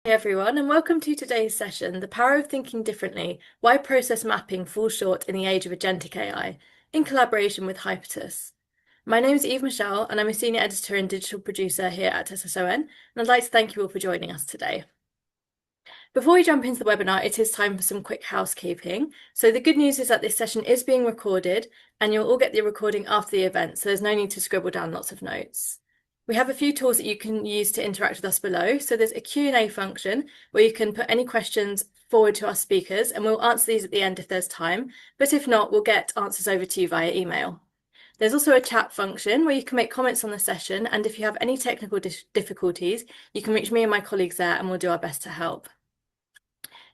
Hey everyone, and welcome to today's session, The Power of Thinking Differently, Why Process Mapping Falls Short in the Age of Agentic AI, in collaboration with Hypatus. My name is Eve Michelle, and I'm a Senior Editor and Digital Producer here at SSON, and I'd like to thank you all for joining us today. Before we jump into the webinar, it is time for some quick housekeeping. So the good news is that this session is being recorded, and you'll all get the recording after the event, so there's no need to scribble down lots of notes. We have a few tools that you can use to interact with us below. So there's a Q&A function where you can put any questions forward to our speakers, and we'll answer these at the end if there's time. But if not, we'll get answers over to you via email. There's also a chat function where you can make comments on the session, and if you have any technical difficulties, you can reach me and my colleagues there, and we'll do our best to help.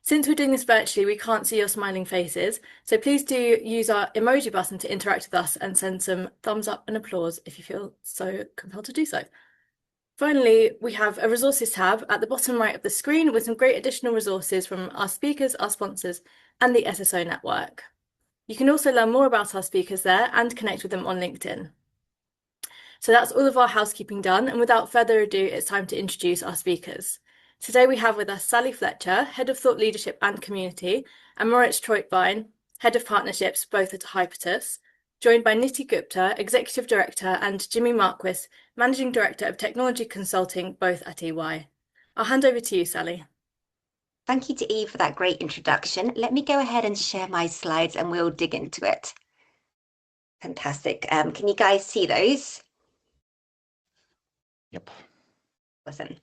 Since we're doing this virtually, we can't see your smiling faces, so please do use our emoji button to interact with us and send some thumbs up and applause if you feel so compelled to do so. Finally, we have a resources tab at the bottom right of the screen with some great additional resources from our speakers, our sponsors, and the SSO network. You can also learn more about our speakers there and connect with them on LinkedIn. So that's all of our housekeeping done, and without further ado, it's time to introduce our speakers. Today we have with us Sally Fletcher, Head of Thought Leadership and Community, and Moritz Treutwein, Head of Partnerships, both at Hypatus, joined by Niti Gupta, Executive Director, and Jimmy Marquis, Managing Director of Technology Consulting, both at EY. I'll hand over to you, Sally. Thank you to Eve for that great introduction. Let me go ahead and share my slides and we'll dig into it. Fantastic. Can you guys see those? Yep. Awesome.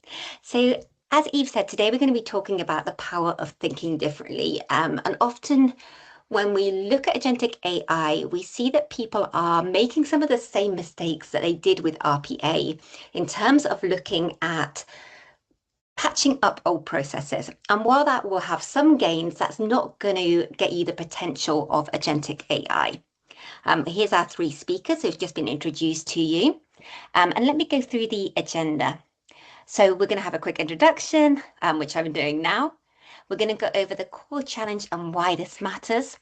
So as Eve said, today we're going to be talking about the power of thinking differently. And often when we look at agentic AI, we see that people are making some of the same mistakes that they did with RPA in terms of looking at patching up old processes. And while that will have some gains, that's not going to get you the potential of agentic AI. Here's our three speakers who've just been introduced to you. And let me go through the agenda. So we're going to have a quick introduction, which I'm doing now. We're going to go over the core challenge and why this matters.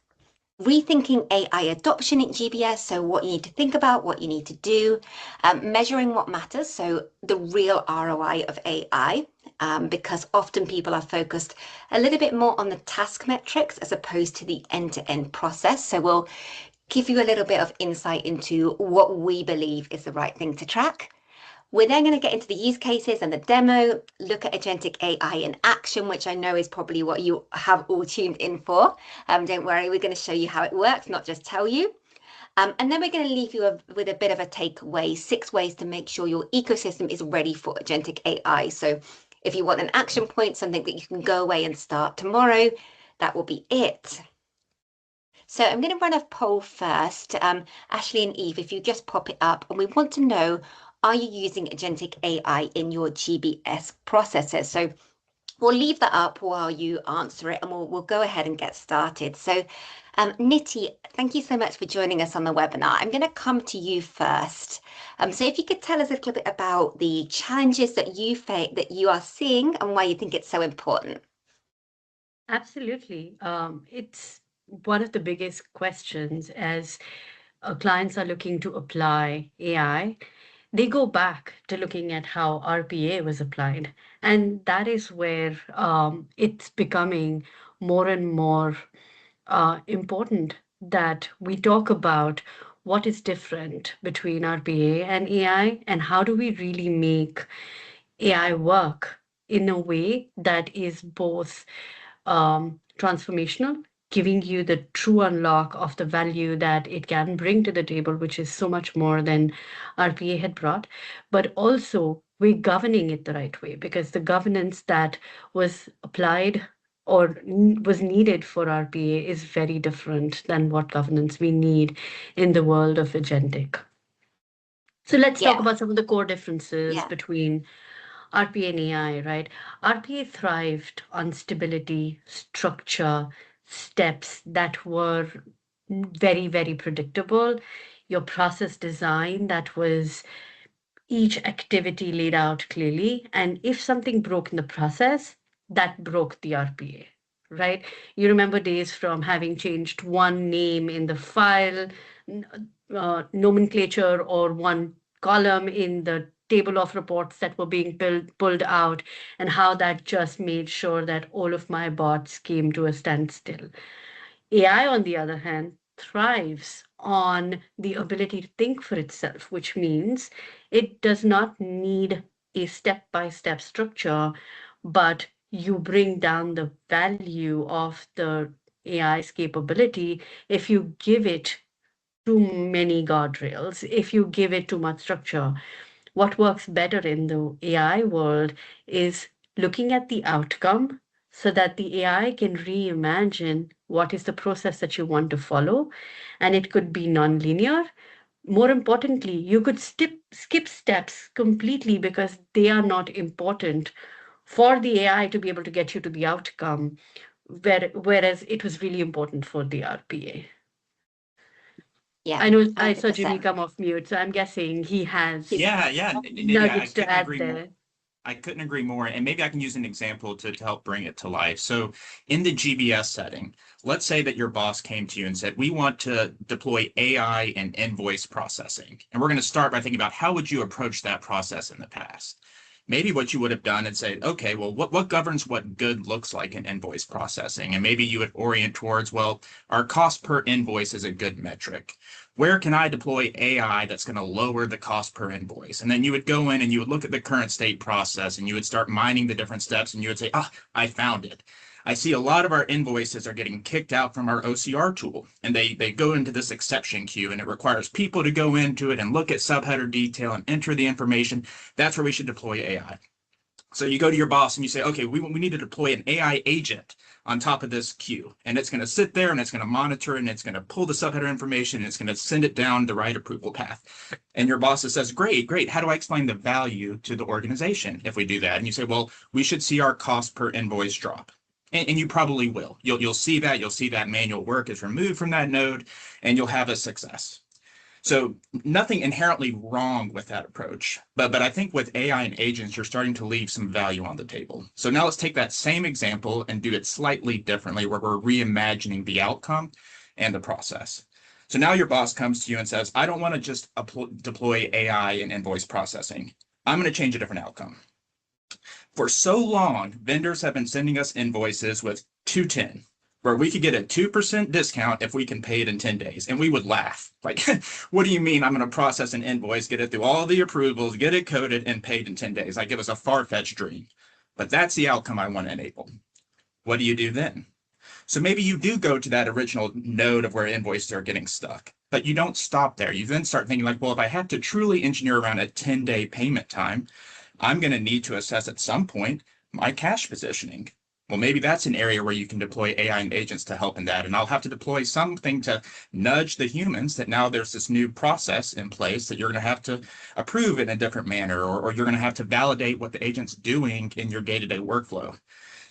Rethinking AI adoption in GBS, so what you need to think about, what you need to do, measuring what matters, so the real ROI of AI, because often people are focused a little bit more on the task metrics as opposed to the end-to-end process. So we'll give you a little bit of insight into what we believe is the right thing to track. We're then going to get into the use cases and the demo, look at agentic AI in action, which I know is probably what you have all tuned in for. Don't worry, we're going to show you how it works, not just tell you. And then we're going to leave you with a bit of a takeaway, 6 ways to make sure your ecosystem is ready for agentic AI. So if you want an action point, something that you can go away and start tomorrow, that will be it. So I'm going to run a poll first. Ashley and Eve, if you just pop it up, and we want to know, are you using agentic AI in your GBS processes? So we'll leave that up while you answer it, and we'll go ahead and get started. So Niti, thank you so much for joining us on the webinar. I'm going to come to you first. So if you could tell us a little bit about the challenges that you are seeing and why you think it's so important. Absolutely. It's one of the biggest questions as clients are looking to apply AI. They go back to looking at how RPA was applied. And that is where it's becoming more and more important that we talk about what is different between RPA and AI and how do we really make AI work in a way that is both transformational, giving you the true unlock of the value that it can bring to the table, which is so much more than RPA had brought, but also we're governing it the right way because the governance that was applied or was needed for RPA is very different than what governance we need in the world of agentic. So let's talk about some of the core differences between RPA and AI, right? RPA thrived on stability, structure, steps that were very, very predictable. Your process design that was each activity laid out clearly. And if something broke in the process, that broke the RPA, right? You remember days from having changed one name in the file, nomenclature, or one column in the table of reports that were being pulled out, and how that just made sure that all of my bots came to a standstill. AI, on the other hand, thrives on the ability to think for itself, which means it does not need a step-by-step structure, but you bring down the value of the AI's capability if you give it too many guardrails, if you give it too much structure. What works better in the AI world is looking at the outcome so that the AI can reimagine what is the process that you want to follow. And it could be nonlinear. More importantly, you could skip steps completely because they are not important for the AI to be able to get you to the outcome, whereas it was really important for the RPA. Yeah, I know I saw Jimmy 100%. come off mute, so I'm guessing he has Yeah, Nidhi, I nuggets to couldn't add agree more. there. I couldn't agree more. And maybe I can use an example to help bring it to life. So in the GBS setting, let's say that your boss came to you and said, we want to deploy AI and invoice processing. And we're going to start by thinking about how would you approach that process in the past? Maybe what you would have done and say, okay, well, what governs what good looks like in invoice processing? And maybe you would orient towards, well, our cost per invoice is a good metric. Where can I deploy AI that's going to lower the cost per invoice? And then you would go in and you would look at the current state process and you would start mining the different steps and you would say, I found it. I see a lot of our invoices are getting kicked out from our OCR tool and they go into this exception queue and it requires people to go into it and look at subheader detail and enter the information. That's where we should deploy AI. So you go to your boss and you say, okay, we need to deploy an AI agent on top of this queue. And it's going to sit there and it's going to monitor and it's going to pull the subheader information and it's going to send it down the right approval path. And your boss says, great. How do I explain the value to the organization if we do that? And you say, well, we should see our cost per invoice drop. And you probably will. You'll see that manual work is removed from that node and you'll have a success. So nothing inherently wrong with that approach, but I think with AI and agents, you're starting to leave some value on the table. So now let's take that same example and do it slightly differently, where we're reimagining the outcome and the process. So now your boss comes to you and says, I don't want to just deploy AI and invoice processing. I'm going to change a different outcome. For so long, vendors have been sending us invoices with 210, where we could get a 2% discount if we can pay it in 10 days. And we would laugh. Like, what do you mean I'm going to process an invoice, get it through all the approvals, get it coded, and paid in 10 days? Like, it was a far-fetched dream. But that's the outcome I want to enable. What do you do then? So maybe you do go to that original node of where invoices are getting stuck. But you don't stop there. You then start thinking like, well, if I have to truly engineer around a 10-day payment time, I'm going to need to assess at some point my cash positioning. Well, maybe that's an area where you can deploy AI and agents to help in that. And I'll have to deploy something to nudge the humans that now there's this new process in place that you're going to have to approve in a different manner, or you're going to have to validate what the agent's doing in your day-to-day workflow.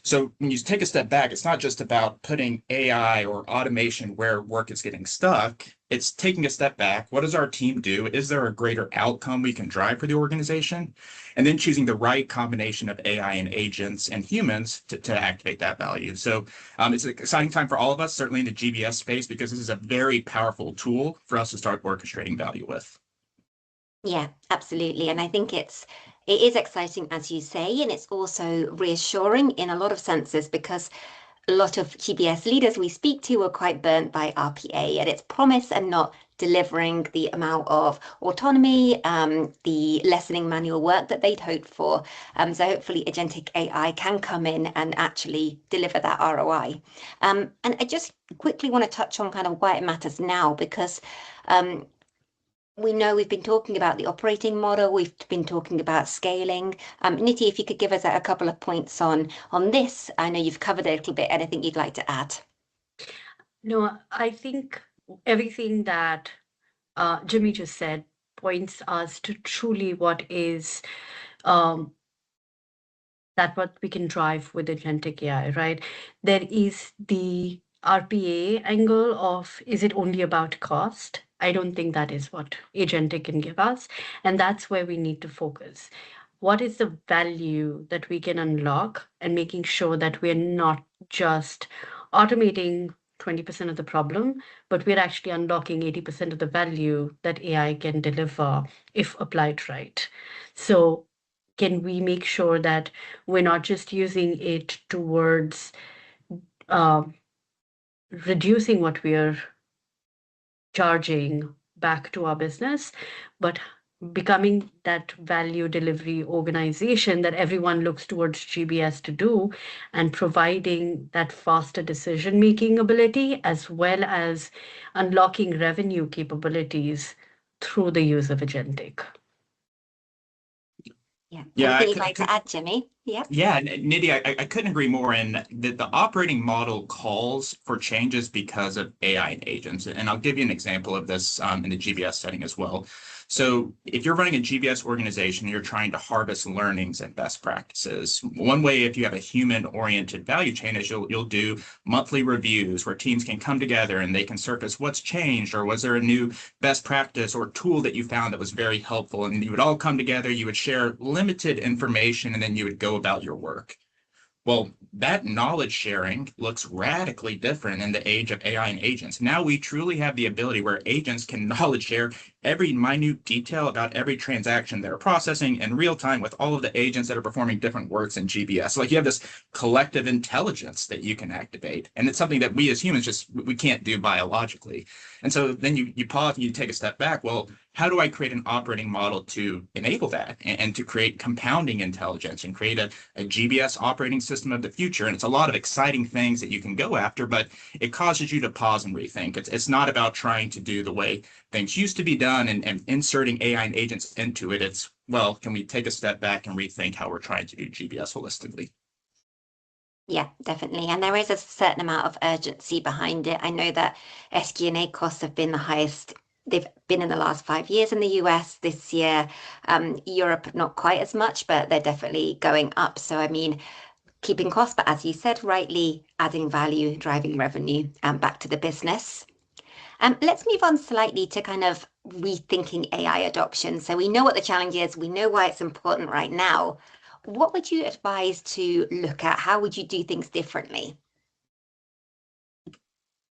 So when you take a step back, it's not just about putting AI or automation where work is getting stuck. It's taking a step back. What does our team do? Is there a greater outcome we can drive for the organization? And then choosing the right combination of AI and agents and humans to activate that value. So it's an exciting time for all of us, certainly in the GBS space, because this is a very powerful tool for us to start orchestrating value with. Yeah, absolutely. And I think it is exciting, as you say, and it's also reassuring in a lot of senses because a lot of GBS leaders we speak to are quite burnt by RPA and its promise and not delivering the amount of autonomy, the lessening manual work that they'd hoped for. So hopefully Agentic AI can come in and actually deliver that ROI. And I just quickly want to touch on kind of why it matters now, because we know we've been talking about the operating model, we've been talking about scaling. Niti, if you could give us a couple of points on this. I know you've covered it a little bit. Anything you'd like to add? No, I think everything that Jimmy just said points us to truly what is that what we can drive with agentic AI, right? There is the RPA angle of, is it only about cost? I don't think that is what agentic can give us. And that's where we need to focus. What is the value that we can unlock and making sure that we're not just automating 20% of the problem, but we're actually unlocking 80% of the value that AI can deliver if applied right. So can we make sure that we're not just using it towards uh, reducing what we're charging back to our business, but becoming that value delivery organization that everyone looks towards GBS to do, and providing that faster decision making ability as well as unlocking revenue capabilities through the use of agentic. Yeah. Yeah, Anything you'd like to add, Jimmy? Yeah. Yeah, Nidhi, I couldn't agree more. And the operating model calls for changes because of AI and agents. And I'll give you an example of this in the GBS setting as well. So if you're running a GBS organization, you're trying to harvest learnings and best practices. One way, if you have a human-oriented value chain, is you'll do monthly reviews where teams can come together and they can surface what's changed, or was there a new best practice or tool that you found that was very helpful. And you would all come together, you would share limited information, and then you would go about your work. Well, that knowledge sharing looks radically different in the age of AI and agents. Now we truly have the ability where agents can knowledge share every minute detail about every transaction they're processing in real time with all of the agents that are performing different works in GBS. Like you have this collective intelligence that you can activate. And it's something that we as humans we can't do biologically. And so then you pause and you take a step back. Well, how do I create an operating model to enable that and to create compounding intelligence and create a GBS operating system of the future? And it's a lot of exciting things that you can go after, but it causes you to pause and rethink. It's not about trying to do the way things used to be done and inserting AI and agents into it. It's, well, can we take a step back and rethink how we're trying to do GBS holistically? Yeah, definitely. And there is a certain amount of urgency behind it. I know that SG&A costs have been the highest they've been in the last 5 years in the US. This year. Europe, not quite as much, but they're definitely going up. So, I mean, keeping costs, but as you said, rightly adding value, driving revenue back to the business. Let's move on slightly to kind of rethinking AI adoption. So we know what the challenge is. We know why it's important right now. What would you advise to look at? How would you do things differently?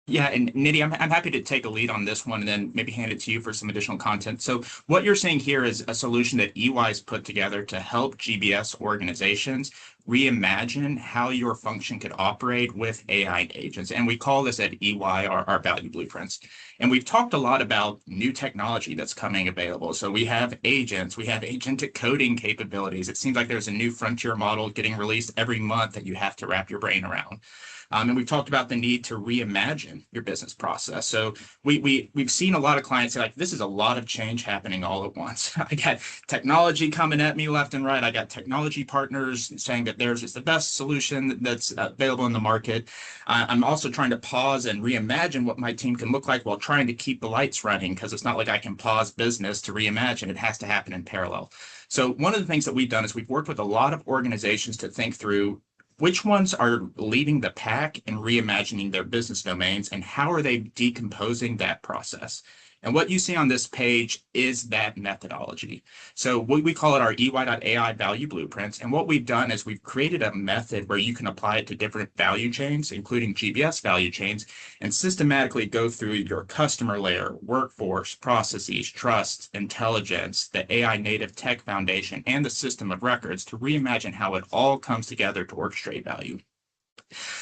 Yeah, and Nidhi, I'm happy to take a lead on this one and then maybe hand it to you for some additional content. So what you're seeing here is a solution that EY's put together to help GBS organizations reimagine how your function could operate with AI agents. And we call this at EY our value blueprints. And we've talked a lot about new technology that's coming available. So we have agents, we have agentic coding capabilities. It seems like there's a new frontier model getting released every month that you have to wrap your brain around. And we've talked about the need to reimagine your business process. So we've seen a lot of clients say, like, this is a lot of change happening all at once. I got technology coming at me left and right. I got technology partners saying that theirs is the best solution that's available in the market. I'm also trying to pause and reimagine what my team can look like while trying to keep the lights running, because it's not like I can pause business to reimagine. It has to happen in parallel. So one of the things that we've done is we've worked with a lot of organizations to think through which ones are leading the pack in reimagining their business domains, and how are they decomposing that process? And what you see on this page is that methodology. So we call it our EY.AI value blueprints. And what we've done is we've created a method where you can apply it to different value chains, including GBS value chains, and systematically go through your customer layer, workforce, processes, trust, intelligence, the AI native tech foundation, and the system of records to reimagine how it all comes together to orchestrate value.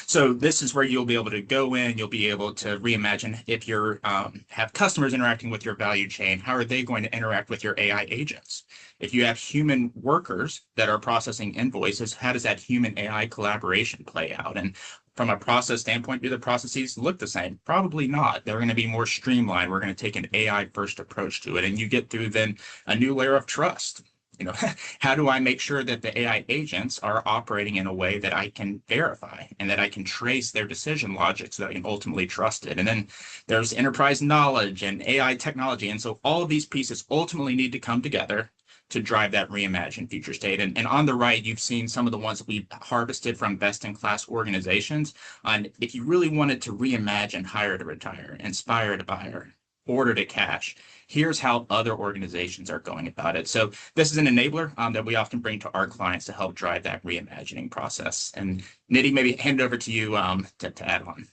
So this is where you'll be able to go in, you'll be able to reimagine if you have customers interacting with your value chain, how are they going to interact with your AI agents? If you have human workers that are processing invoices, how does that human AI collaboration play out? And from a process standpoint, do the processes look the same? Probably not. They're going to be more streamlined. We're going to take an AI first approach to it. And you get through then a new layer of trust. You know, how do I make sure that the AI agents are operating in a way that I can verify and that I can trace their decision logic so that I can ultimately trust it? And then there's enterprise knowledge and AI technology. And so all of these pieces ultimately need to come together to drive that reimagined future state. And on the right, you've seen some of the ones that we've harvested from best-in-class organizations. And if you really wanted to reimagine hire to retire, inspire to buyer, order to cash, here's how other organizations are going about it. So this is an enabler that we often bring to our clients to help drive that reimagining process. And Nidhi, maybe hand it over to you to add on.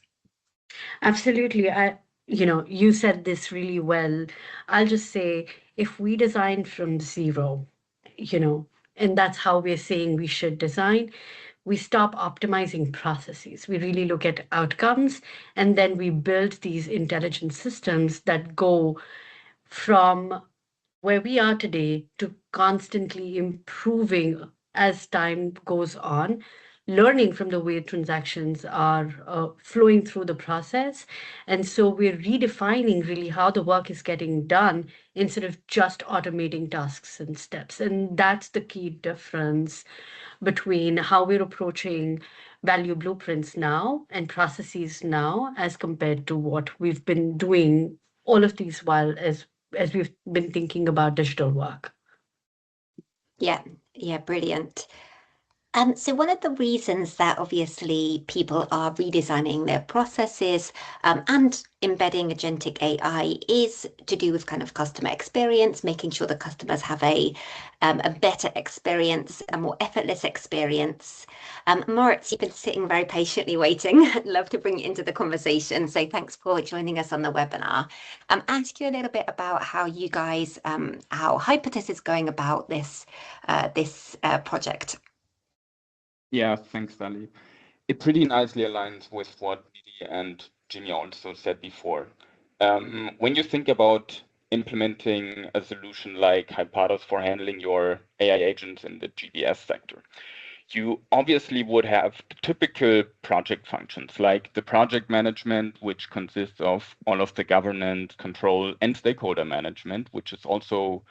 Absolutely. You said this really well. I'll just say if we design from zero, you know, and that's how we're saying we should design, we stop optimizing processes. We really look at outcomes, and then we build these intelligent systems that go from where we are today to constantly improving as time goes on, learning from the way transactions are flowing through the process. And so we're redefining really how the work is getting done instead of just automating tasks and steps. And that's the key difference between how we're approaching value blueprints now and processes now as compared to what we've been doing all of these while as we've been thinking about digital work. Yeah, yeah, brilliant. So one of the reasons that obviously people are redesigning their processes and embedding agentic AI is to do with kind of customer experience, making sure the customers have a better experience, a more effortless experience. Moritz, you've been sitting very patiently waiting. I'd love to bring you into the conversation. So thanks for joining us on the webinar. Ask you a little bit about how you guys, how Hypatus is going about this project. Yeah, thanks, Dali. It pretty nicely aligns with what Didi and Jimmy also said before. When you think about implementing a solution like Hypatos for handling your AI agents in the GBS sector, you obviously would have the typical project functions like the project management, which consists of all of the governance, control, and stakeholder management, which is also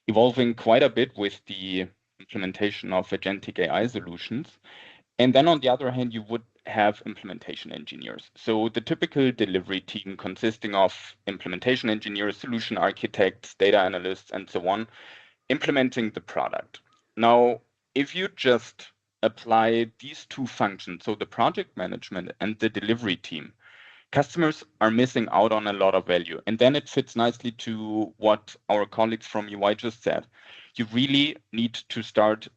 evolving quite a bit with the implementation of agentic AI solutions. And then on the other hand, you would have implementation engineers. So the typical delivery team consisting of implementation engineers, solution architects, data analysts, and so on, implementing the product. Now, if you just apply these two functions, so the project management and the delivery team, customers are missing out on a lot of value. And then it fits nicely to what our colleagues from UI just said. You really need to start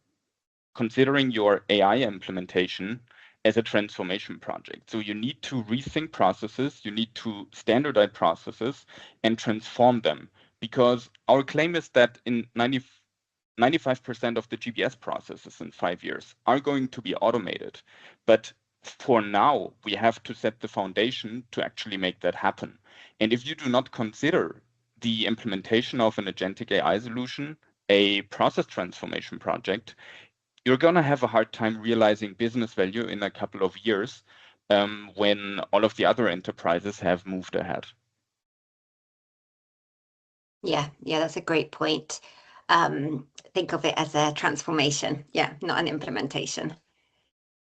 considering your AI implementation as a transformation project. So you need to rethink processes, you need to standardize processes and transform them. Because our claim is that in 95% of the GBS processes in 5 years are going to be automated. But for now, we have to set the foundation to actually make that happen. And if you do not consider the implementation of an agentic AI solution, a process transformation project, you're going to have a hard time realizing business value in a couple of years when all of the other enterprises have moved ahead. Yeah, that's a great point. Think of it as a transformation, not an implementation.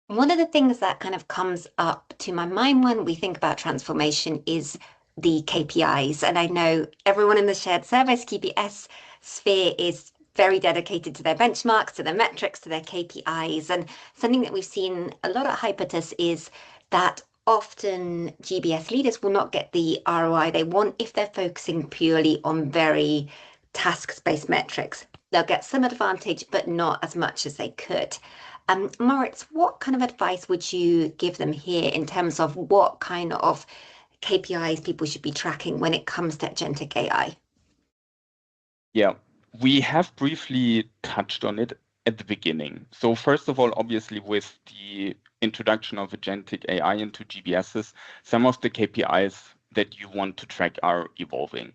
One of the things that kind of comes up to my mind when we think about transformation is the KPIs. And I know everyone in the shared service QBS sphere is very dedicated to their benchmarks, to their metrics, to their KPIs. And something that we've seen a lot at Hypatus is that often GBS leaders will not get the ROI they want if they're focusing purely on very task-based metrics. They'll get some advantage, but not as much as they could. Moritz, what kind of advice would you give them here in terms of what kind of KPIs people should be tracking when it comes to agentic AI? Yeah, we have briefly touched on it at the beginning. So first of all, obviously with the introduction of agentic AI into GBSs, some of the KPIs that you want to track are evolving.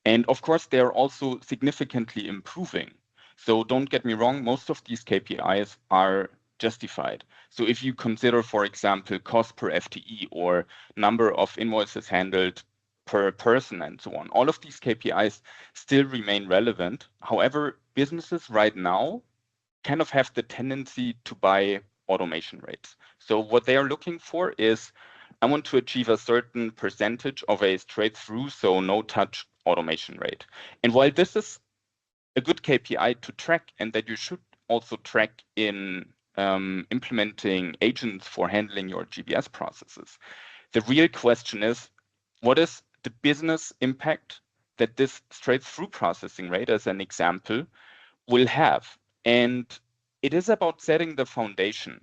And of course, they're also significantly improving. So don't get me wrong, most of these KPIs are justified. So if you consider, for example, cost per FTE or number of invoices handled per person and so on, all of these KPIs still remain relevant. However, businesses right now kind of have the tendency to buy automation rates. So what they are looking for is, I want to achieve a certain percentage of a straight through, so no touch automation rate. And while this is a good KPI to track and that you should also track in implementing agents for handling your GBS processes, the real question is, what is the business impact that this straight through processing rate, as an example, will have? And it is about setting the foundation.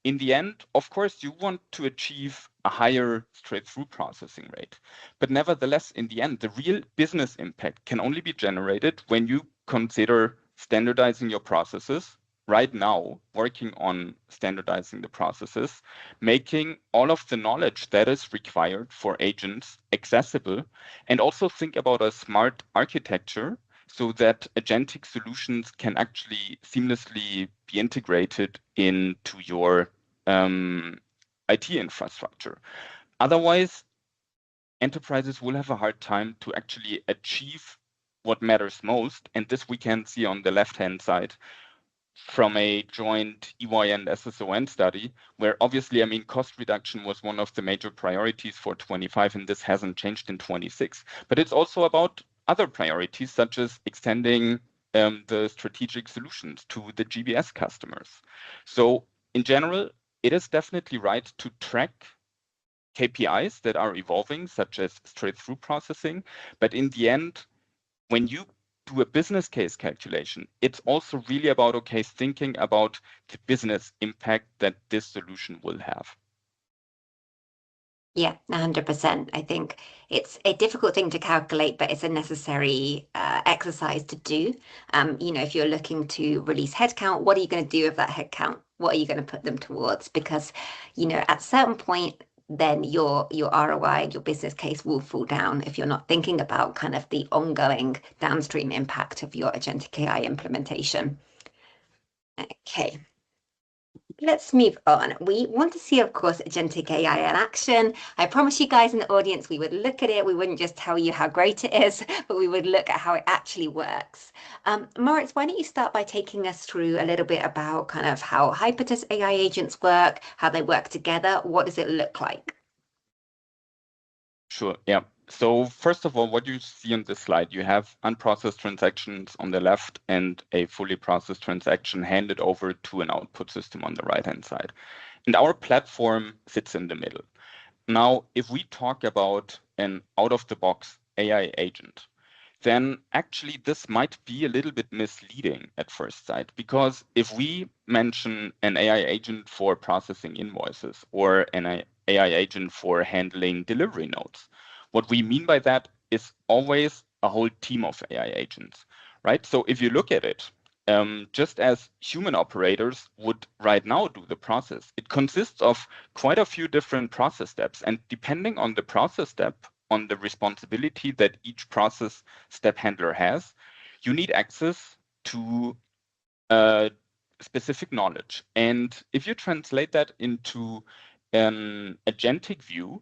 in the end, of course, you want to achieve a higher straight-through processing rate. But nevertheless, in the end, the real business impact can only be generated when you consider standardizing your processes. Right now, working on standardizing the processes, making all of the knowledge that is required for agents accessible, and also think about a smart architecture so that agentic solutions can actually seamlessly be integrated into your IT infrastructure. Otherwise, enterprises will have a hard time to actually achieve what matters most. And this we can see on the left-hand side from a joint EY and SSON study, where obviously, I mean, cost reduction was one of the major priorities for 25, and this hasn't changed in 26. But it's also about other priorities, such as extending the strategic solutions to the GBS customers. So in general, it is definitely right to track KPIs that are evolving, such as straight-through processing. But in the end, when you do a business case calculation, it's also really about, okay, thinking about the business impact that this solution will have. Yeah, 100%. I think it's a difficult thing to calculate, but it's a necessary exercise to do. If you're looking to release headcount, what are you going to do with that headcount? What are you going to put them towards? Because, at a certain point, then your ROI, your business case will fall down if you're not thinking about kind of the ongoing downstream impact of your agentic AI implementation. Okay. Let's move on. We want to see, of course, agentic AI in action. I promise you guys in the audience, we would look at it. We wouldn't just tell you how great it is, but we would look at how it actually works. Moritz, why don't you start by taking us through a little bit about kind of how Hypatus AI agents work, how they work together? What does it look like? Sure, yeah. So first of all, what you see on this slide, you have unprocessed transactions on the left and a fully processed transaction handed over to an output system on the right-hand side. And our platform sits in the middle. Now, if we talk about an out-of-the-box AI agent, then actually this might be a little bit misleading at first sight, because if we mention an AI agent for processing invoices or an AI agent for handling delivery notes, what we mean by that is always a whole team of AI agents, right? So if you look at it, just as human operators would right now do the process, it consists of quite a few different process steps. And depending on the process step, on the responsibility that each process step handler has, you need access to specific knowledge. And if you translate that into an agentic view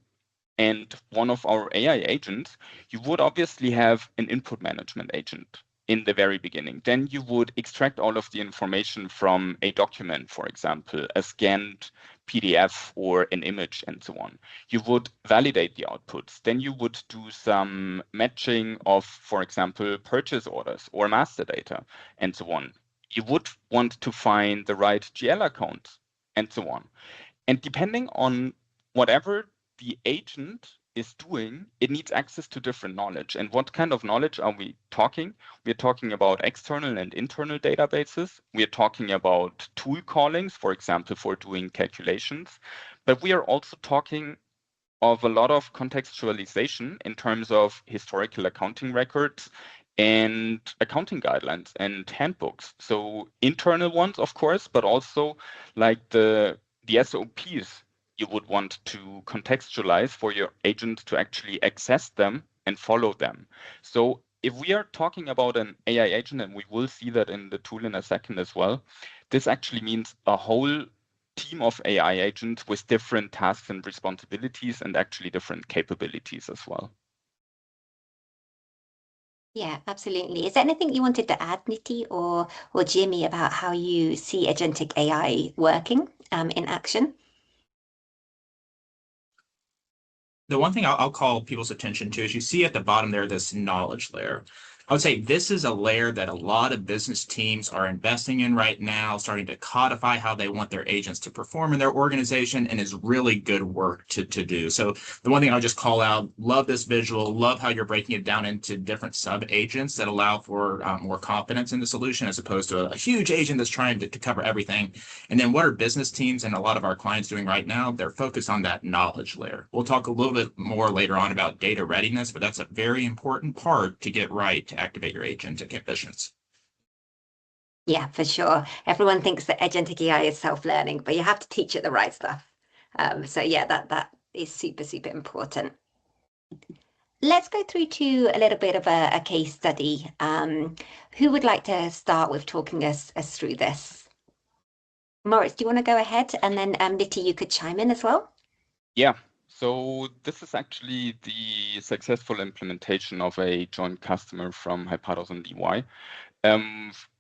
and one of our AI agents, you would obviously have an input management agent in the very beginning. Then you would extract all of the information from a document, for example, a scanned PDF or an image and so on. You would validate the outputs. Then you would do some matching of, for example, purchase orders or master data and so on. You would want to find the right GL account and so on. And depending on whatever the agent is doing, it needs access to different knowledge. And what kind of knowledge are we talking? We're talking about external and internal databases. We're talking about tool callings, for example, for doing calculations. But we are also talking of a lot of contextualization in terms of historical accounting records and accounting guidelines and handbooks. So internal ones, of course, but also like the SOPs you would want to contextualize for your agent to actually access them and follow them. So if we are talking about an AI agent, and we will see that in the tool in a second as well, this actually means a whole team of AI agents with different tasks and responsibilities and actually different capabilities as well. Yeah, absolutely. Is there anything you wanted to add, Niti or Jimmy, about how you see agentic AI working in action? The one thing I'll call people's attention to is you see at the bottom there this knowledge layer. I would say this is a layer that a lot of business teams are investing in right now, starting to codify how they want their agents to perform in their organization, and is really good work to do. So the one thing I'll just call out, love this visual, love how you're breaking it down into different sub agents that allow for more confidence in the solution as opposed to a huge agent that's trying to cover everything. And then what are business teams and a lot of our clients doing right now? They're focused on that knowledge layer. We'll talk a little bit more later on about data readiness, but that's a very important part to get right to activate your agentic ambitions. Yeah, for sure. Everyone thinks that agentic AI is self-learning, but you have to teach it the right stuff. So yeah, that is super, super important. Let's go through to a little bit of a case study. Who would like to start with talking us through this? Moritz, do you want to go ahead? And then Nitty, you could chime in as well. Yeah, so this is actually the successful implementation of a joint customer from Hypatos and EY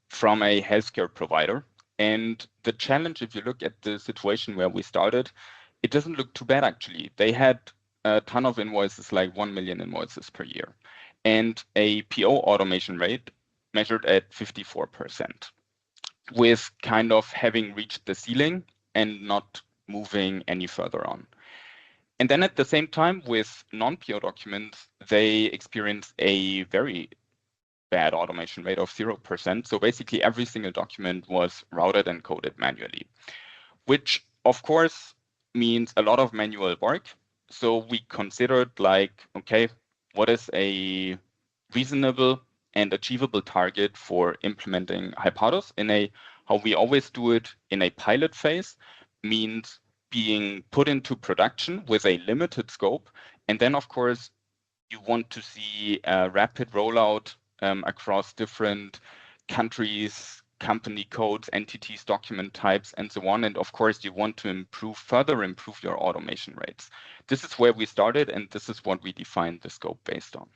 from a healthcare provider. And the challenge, if you look at the situation where we started, it doesn't look too bad actually. They had a ton of invoices, like 1 million invoices per year, and a PO automation rate measured at 54%, with kind of having reached the ceiling and not moving any further on. And then at the same time, with non-PO documents, they experienced a very bad automation rate of 0%. So basically every single document was routed and coded manually, which of course means a lot of manual work. So we considered like, okay, what is a reasonable and achievable target for implementing Hypatos in a, how we always do it, in a pilot phase, means being put into production with a limited scope. And then of course, you want to see a rapid rollout across different countries, company codes, entities, document types, and so on. And of course, you want to further improve your automation rates. This is where we started, and this is what we defined the scope based on.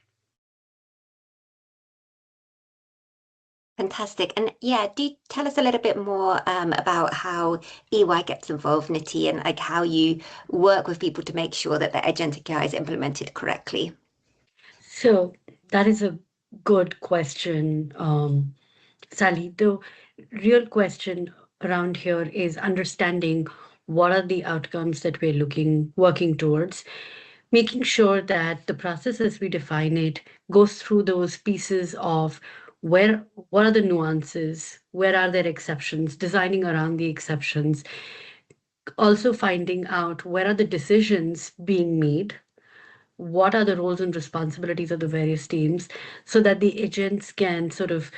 Fantastic. And yeah, do tell us a little bit more about how EY gets involved, Nitty, and like how you work with people to make sure that the agentic AI is implemented correctly. So that is a good question, Sally. The real question around here is understanding what are the outcomes that we're working towards, making sure that the process as we define it goes through those pieces of what are the nuances, where are there exceptions, designing around the exceptions, also finding out where are the decisions being made, what are the roles and responsibilities of the various teams, so that the agents can sort of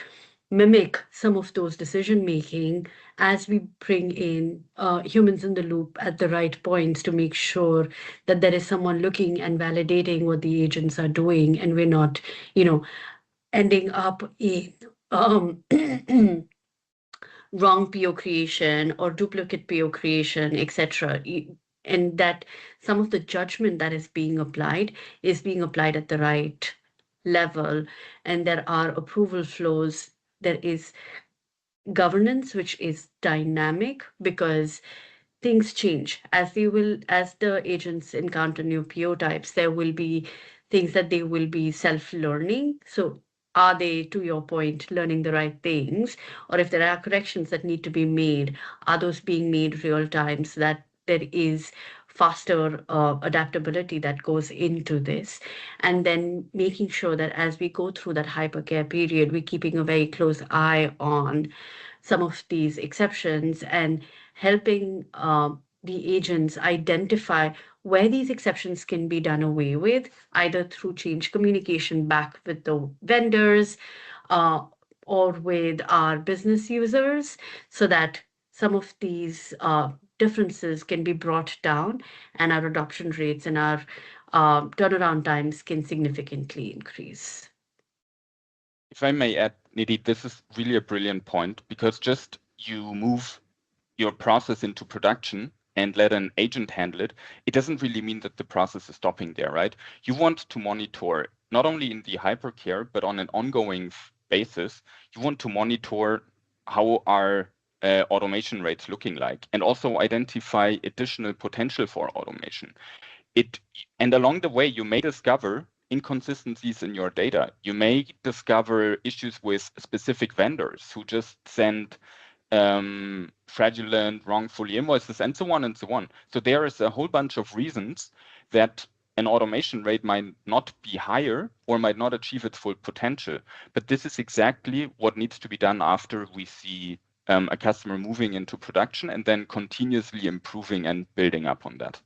mimic some of those decision making as we bring in humans in the loop at the right points to make sure that there is someone looking and validating what the agents are doing, and we're not, ending up in wrong PO creation or duplicate PO creation, etc. And that some of the judgment that is being applied at the right level, and there are approval flows. There is governance which is dynamic because things change as the agents encounter new PO types. There will be things that they will be self-learning. So are they, to your point, learning the right things? Or if there are corrections that need to be made, are those being made real time so that there is faster adaptability that goes into this? And then making sure that as we go through that hypercare period, we're keeping a very close eye on some of these exceptions and helping the agents identify where these exceptions can be done away with, either through change communication back with the vendors or with our business users, so that some of these differences can be brought down and our adoption rates and our turnaround times can significantly increase. If I may add, Nidhi, this is really a brilliant point, because just you move your process into production and let an agent handle it, it doesn't really mean that the process is stopping there, right? You want to monitor not only in the hypercare, but on an ongoing basis. You want to monitor how are automation rates looking like, and also identify additional potential for automation. And along the way, you may discover inconsistencies in your data. You may discover issues with specific vendors who just send fraudulent, wrongfully invoices, and so on and so on. So there is a whole bunch of reasons that an automation rate might not be higher or might not achieve its full potential. But this is exactly what needs to be done after we see a customer moving into production and then continuously improving and building up on that.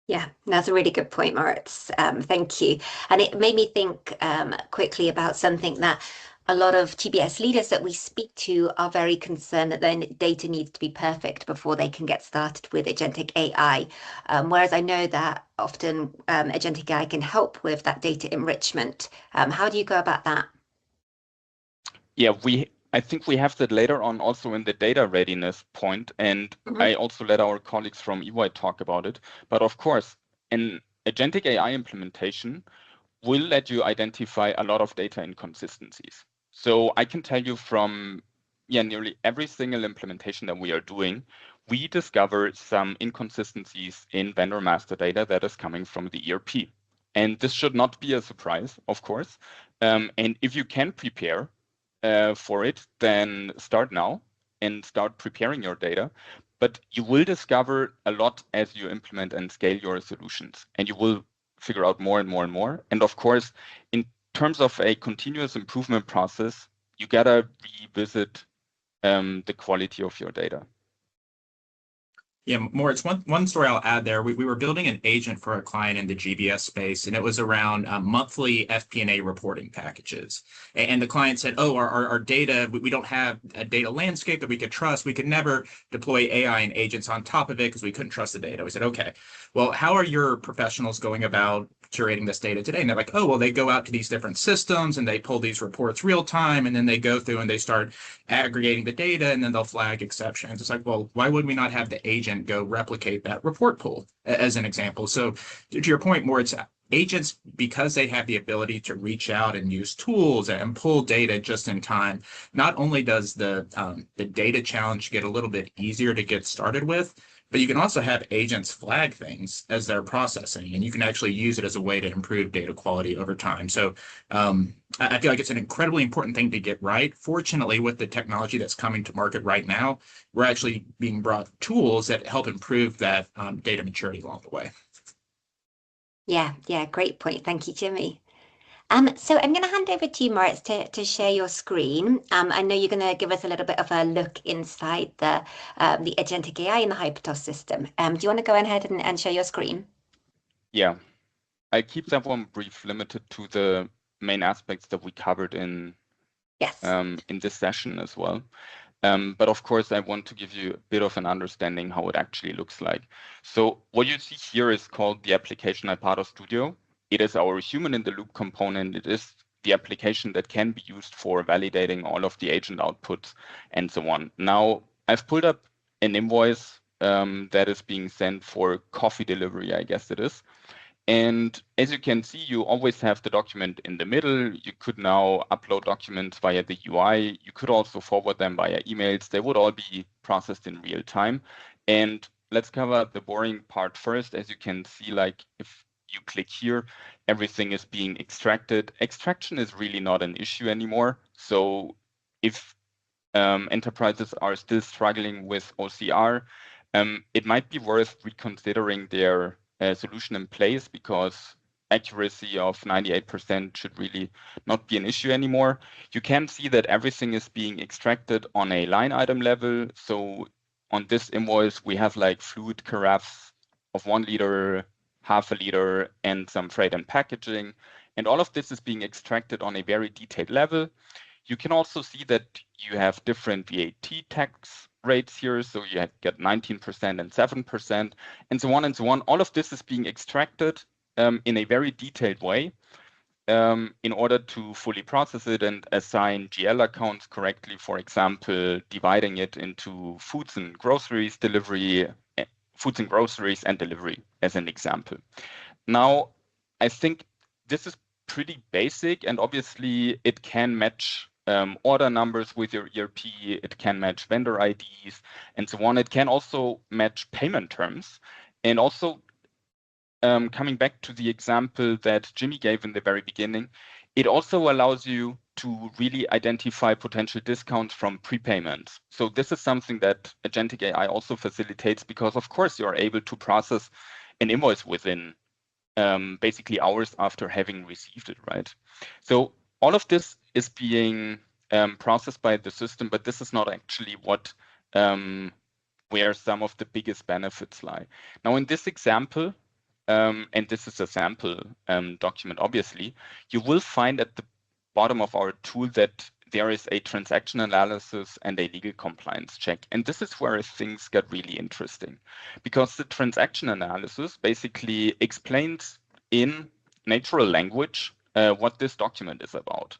Yeah, that's a really good point, Moritz. Thank you. And it made me think quickly about something that a lot of GBS leaders that we speak to are very concerned that their data needs to be perfect before they can get started with Agentic AI. Whereas I know that often Agentic AI can help with that data enrichment. How do you go about that? Yeah, I think we have that later on also in the data readiness point, and I also let our colleagues from EY talk about it. But of course, an Agentic AI implementation will let you identify a lot of data inconsistencies. So I can tell you from nearly every single implementation that we are doing, we discover some inconsistencies in vendor master data that is coming from the ERP. And this should not be a surprise, of course. And if you can prepare for it, then start now and start preparing your data. But you will discover a lot as you implement and scale your solutions, and you will figure out more and more and more. And of course, in terms of a continuous improvement process, you gotta revisit the quality of your data. Yeah, Moritz, one story I'll add there. We were building an agent for a client in the GBS space, and it was around monthly FP&A reporting packages. And the client said, oh, our data, we don't have a data landscape that we could trust. We could never deploy AI and agents on top of it because we couldn't trust the data. We said, okay, well, how are your professionals going about curating this data today? And they're like, oh, well, they go out to these different systems and they pull these reports real time, and then they go through and they start aggregating the data, and then they'll flag exceptions. It's like, well, why would we not have the agent go replicate that report pool as an example? So to your point, more, it's agents, because they have the ability to reach out and use tools and pull data just in time. Not only does the data challenge get a little bit easier to get started with, but you can also have agents flag things as they're processing, and you can actually use it as a way to improve data quality over time. So I feel like it's an incredibly important thing to get right. Fortunately, with the technology that's coming to market right now, we're actually being brought tools that help improve that data maturity along the way. Yeah, great point. Thank you, Jimmy. So I'm going to hand over to you, Moritz, to share your screen. I know you're going to give us a little bit of a look inside the Agentic AI in the Hypertos system. Do you want to go ahead and share your screen? Yeah, I keep that one brief, limited to the main aspects that we covered in this session as well. But of course, I want to give you a bit of an understanding how it actually looks like. So what you see here is called the application Hypertos Studio. It is our human-in-the-loop component. It is the application that can be used for validating all of the agent outputs and so on. Now, I've pulled up an invoice that is being sent for coffee delivery, I guess it is. And as you can see, you always have the document in the middle. You could now upload documents via the UI. You could also forward them via emails. They would all be processed in real time. And let's cover the boring part first. As you can see, like if you click here, everything is being extracted. Extraction is really not an issue anymore. So if enterprises are still struggling with OCR, it might be worth reconsidering their solution in place, because accuracy of 98% should really not be an issue anymore. You can see that everything is being extracted on a line item level. So on this invoice, we have like fluid carafes of 1 liter, half a liter, and some freight and packaging. And all of this is being extracted on a very detailed level. You can also see that you have different VAT tax rates here. So you get 19% and 7% and so on and so on. All of this is being extracted in a very detailed way in order to fully process it and assign GL accounts correctly. For example, dividing it into foods and groceries delivery, foods and groceries and delivery as an example. Now, I think this is pretty basic, and obviously it can match order numbers with your ERP, it can match vendor IDs and so on. It can also match payment terms. And also coming back to the example that Jimmy gave in the very beginning, it also allows you to really identify potential discounts from prepayments. So this is something that Agentic AI also facilitates because, of course, you're able to process an invoice within basically hours after having received it, right? So all of this is being processed by the system, but this is not actually what where some of the biggest benefits lie. Now, in this example, and this is a sample document, obviously, you will find at the bottom of our tool that there is a transaction analysis and a legal compliance check. And this is where things get really interesting because the transaction analysis basically explains in natural language what this document is about.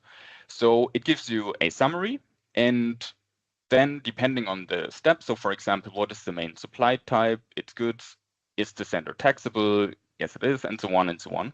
So it gives you a summary and then depending on the steps, so for example, what is the main supply type, its goods, is the sender taxable? Yes, it is, and so on and so on.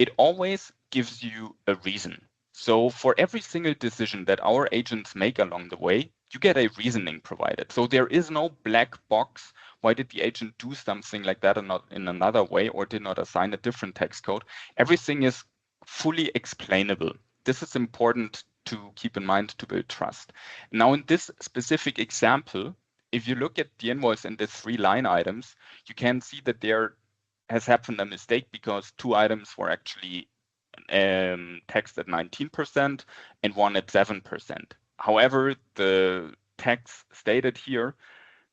It always gives you a reason. So for every single decision that our agents make along the way, you get a reasoning provided. So there is no black box. Why did the agent do something like that and not in another way, or did not assign a different text code? Everything is fully explainable. This is important to keep in mind to build trust. Now, in this specific example, if you look at the invoice and the 3 line items, you can see that there has happened a mistake because 2 items were actually taxed at 19% and one at 7%. However, the tax stated here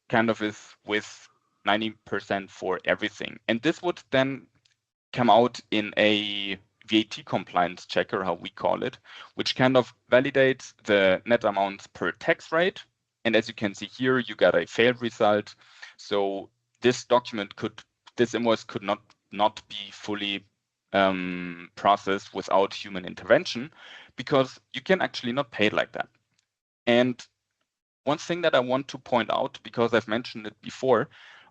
kind of is with 90% for everything. And this would then come out in a VAT compliance checker, how we call it, which kind of validates the net amounts per tax rate. And as you can see here, you got a failed result. So this invoice could not be fully processed without human intervention because you can actually not pay it like that. And one thing that I want to point out, because I've mentioned it before,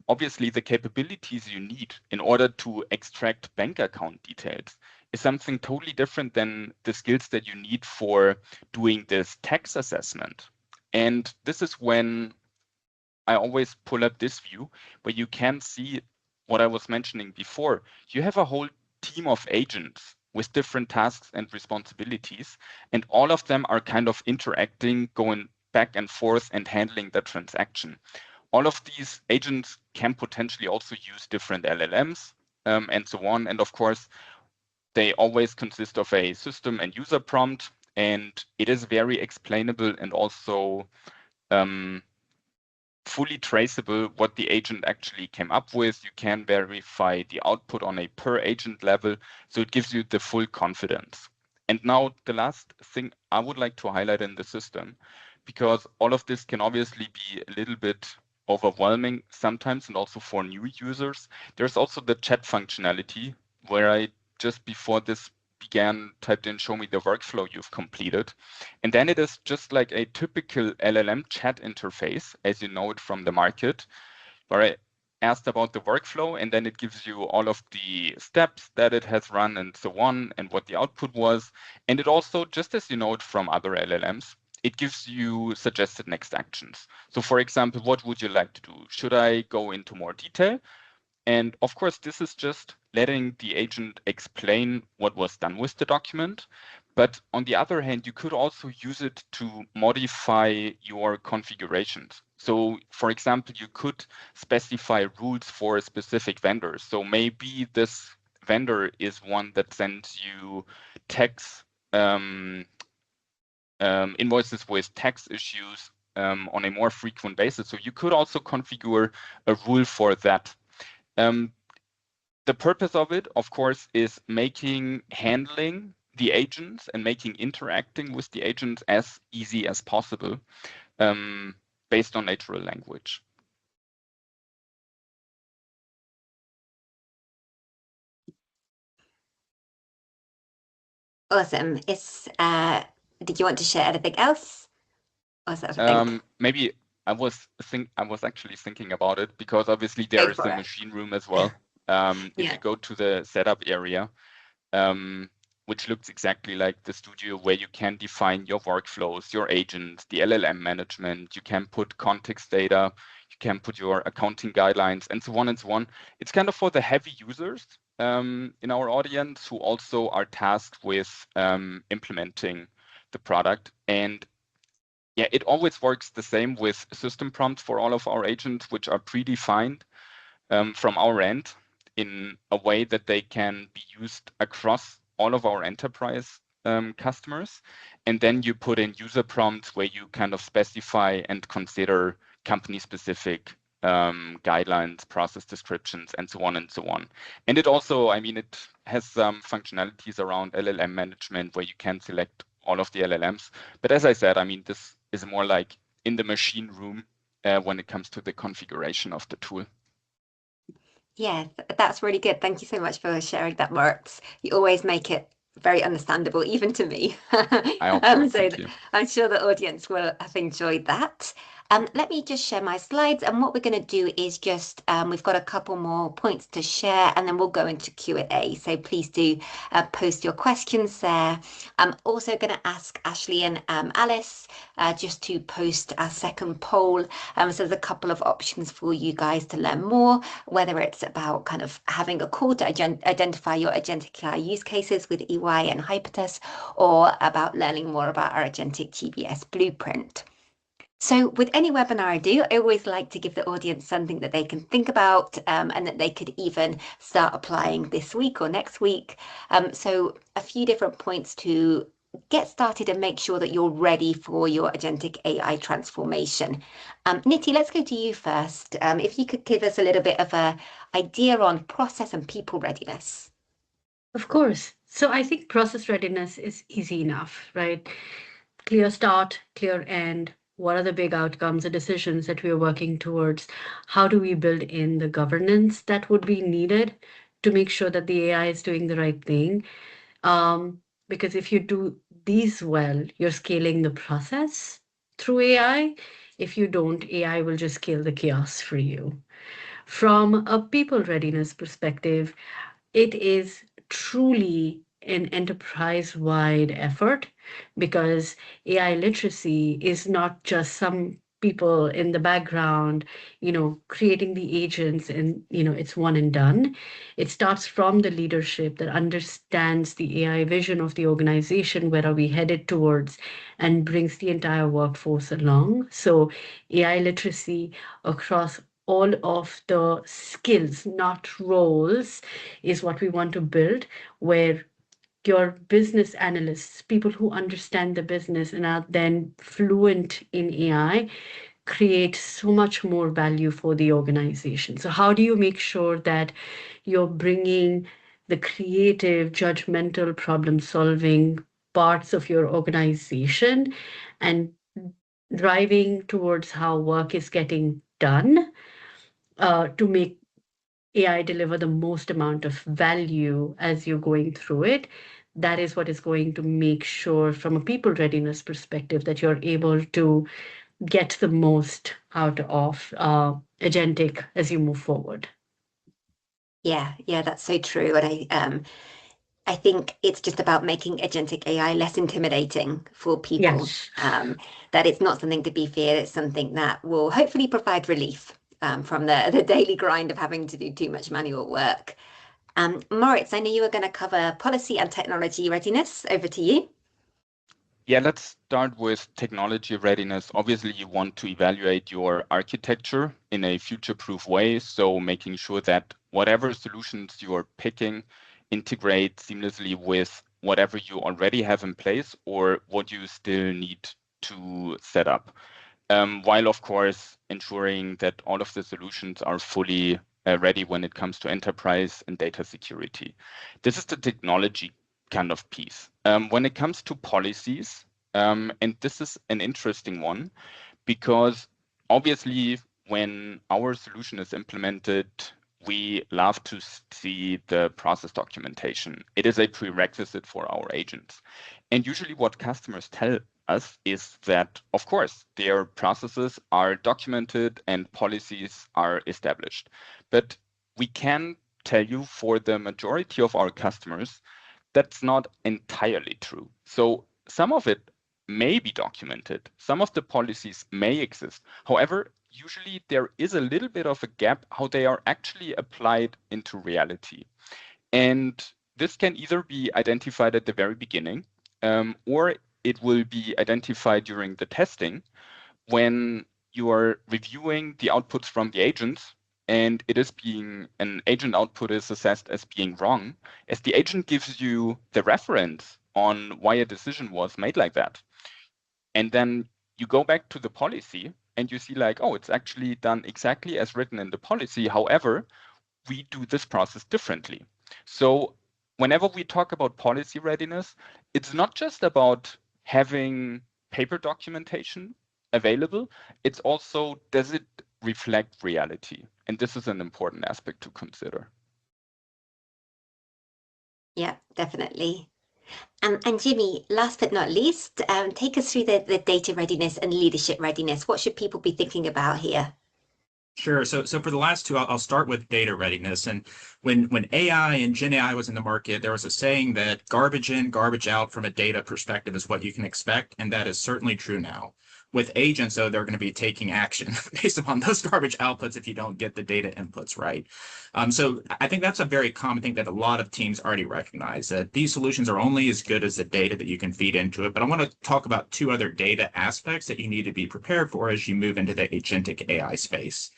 obviously the capabilities you need in order to extract bank account details is something totally different than the skills that you need for doing this tax assessment. And this is when I always pull up this view where you can see what I was mentioning before. You have a whole team of agents with different tasks and responsibilities, and all of them are kind of interacting, going back and forth and handling the transaction. All of these agents can potentially also use different LLMs and so on. And of course, they always consist of a system and user prompt, and it is very explainable and also fully traceable what the agent actually came up with. You can verify the output on a per agent level, so it gives you the full confidence. And now the last thing I would like to highlight in the system, because all of this can obviously be a little bit overwhelming sometimes and also for new users. There's also the chat functionality where I just before this began typed in show me the workflow you've completed. And then it is just like a typical LLM chat interface as you know it from the market, where I asked about the workflow and then it gives you all of the steps that it has run and so on and what the output was. And it also, just as you know it from other LLMs, it gives you suggested next actions. So for example, what would you like to do? Should I go into more detail? And of course, this is just letting the agent explain what was done with the document. But on the other hand, you could also use it to modify your configurations. So for example, you could specify rules for specific vendors. So maybe this vendor is one that sends you tax invoices with tax issues on a more frequent basis. So you could also configure a rule for that. The purpose of it, of course, is making handling the agents and making interacting with the agents as easy as possible based on natural language. Awesome. Did you want to share anything else? Or is that everything? Maybe I was actually thinking about it because obviously there is the machine room as well. If you go to the setup area, which looks exactly like the studio where you can define your workflows, your agents, the LLM management, you can put context data, you can put your accounting guidelines and so on and so on. It's kind of for the heavy users in our audience who also are tasked with implementing the product. And yeah, it always works the same with system prompts for all of our agents, which are predefined from our end in a way that they can be used across all of our enterprise customers. And then you put in user prompts where you kind of specify and consider company-specific guidelines, process descriptions, and so on and so on. And it also, I mean, it has some functionalities around LLM management where you can select all of the LLMs. But as I said, I mean, this is more like in the machine room when it comes to the configuration of the tool. Yeah, that's really good. Thank you so much for sharing that, Moritz. You always make it very understandable, even to me. I hope so. So Thank you. I'm sure the audience will have enjoyed that. Let me just share my slides, and what we're going to do is just we've got a couple more points to share, and then we'll go into Q&A. So please do post your questions there. I'm also going to ask Ashley and Alice just to post a second poll. So there's a couple of options for you guys to learn more, whether it's about kind of having a call to identify your agentic AI use cases with EY and Hypatus, or about learning more about our agentic GBS blueprint. So with any webinar I do, I always like to give the audience something that they can think about and that they could even start applying this week or next week. So a few different points to get started and make sure that you're ready for your agentic AI transformation. Nitty, let's go to you first. If you could give us a little bit of an idea on process and people readiness. Of course. So I think process readiness is easy enough, right? Clear start, clear end. What are the big outcomes and decisions that we are working towards? How do we build in the governance that would be needed to make sure that the AI is doing the right thing? Because if you do these well, you're scaling the process through AI. If you don't, AI will just scale the chaos for you. From a people readiness perspective, it is truly an enterprise-wide effort because AI literacy is not just some people in the background, creating the agents and, it's one and done. It starts from the leadership that understands the AI vision of the organization, where are we headed towards, and brings the entire workforce along. So AI literacy across all of the skills, not roles, is what we want to build, where your business analysts, people who understand the business and are then fluent in AI, create so much more value for the organization. So how do you make sure that you're bringing the creative, judgmental, problem-solving parts of your organization and driving towards how work is getting done to make AI deliver the most amount of value as you're going through it? That is what is going to make sure, from a people readiness perspective, that you're able to get the most out of agentic as you move forward. Yeah, that's so true. And I think it's just about making agentic AI less intimidating for people. Yes. That it's not something to be feared, it's something that will hopefully provide relief from the daily grind of having to do too much manual work. Moritz, I know you were going to cover policy and technology readiness. Over to you. Yeah, let's start with technology readiness. Obviously, you want to evaluate your architecture in a future-proof way. So making sure that whatever solutions you are picking integrate seamlessly with whatever you already have in place or what you still need to set up. While, of course, ensuring that all of the solutions are fully ready when it comes to enterprise and data security. This is the technology kind of piece. When it comes to policies, and this is an interesting one, because obviously when our solution is implemented, we love to see the process documentation. It is a prerequisite for our agents. And usually what customers tell us is that, of course, their processes are documented and policies are established. But we can tell you for the majority of our customers, that's not entirely true. So some of it may be documented. Some of the policies may exist. However, usually there is a little bit of a gap how they are actually applied into reality. And this can either be identified at the very beginning, or it will be identified during the testing when you are reviewing the outputs from the agents, and an agent output is assessed as being wrong, as the agent gives you the reference on why a decision was made like that. And then you go back to the policy and you see like, oh, it's actually done exactly as written in the policy. However, we do this process differently. So whenever we talk about policy readiness, it's not just about having paper documentation available, it's also, does it reflect reality? And this is an important aspect to consider. Yeah, definitely. And Jimmy, last but not least, take us through the data readiness and leadership readiness. What should people be thinking about here? Sure. So for the last two, I'll start with data readiness. And when AI and Gen AI was in the market, there was a saying that garbage in, garbage out from a data perspective is what you can expect. And that is certainly true now. With agents, though, they're going to be taking action based upon those garbage outputs if you don't get the data inputs right. So I think that's a very common thing that a lot of teams already recognize, that these solutions are only as good as the data that you can feed into it. But I want to talk about two other data aspects that you need to be prepared for as you move into the agentic AI space.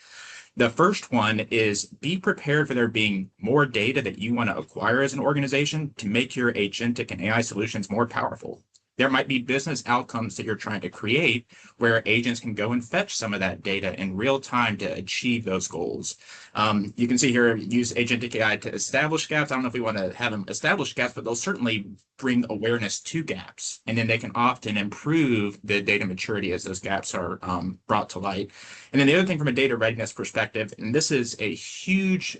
The first one is be prepared for there being more data that you want to acquire as an organization to make your agentic and AI solutions more powerful. There might be business outcomes that you're trying to create where agents can go and fetch some of that data in real time to achieve those goals. You can see here, use agentic AI to establish gaps. I don't know if we want to have them establish gaps, but they'll certainly bring awareness to gaps. And then they can often improve the data maturity as those gaps are brought to light. And then the other thing from a data readiness perspective, and this is a huge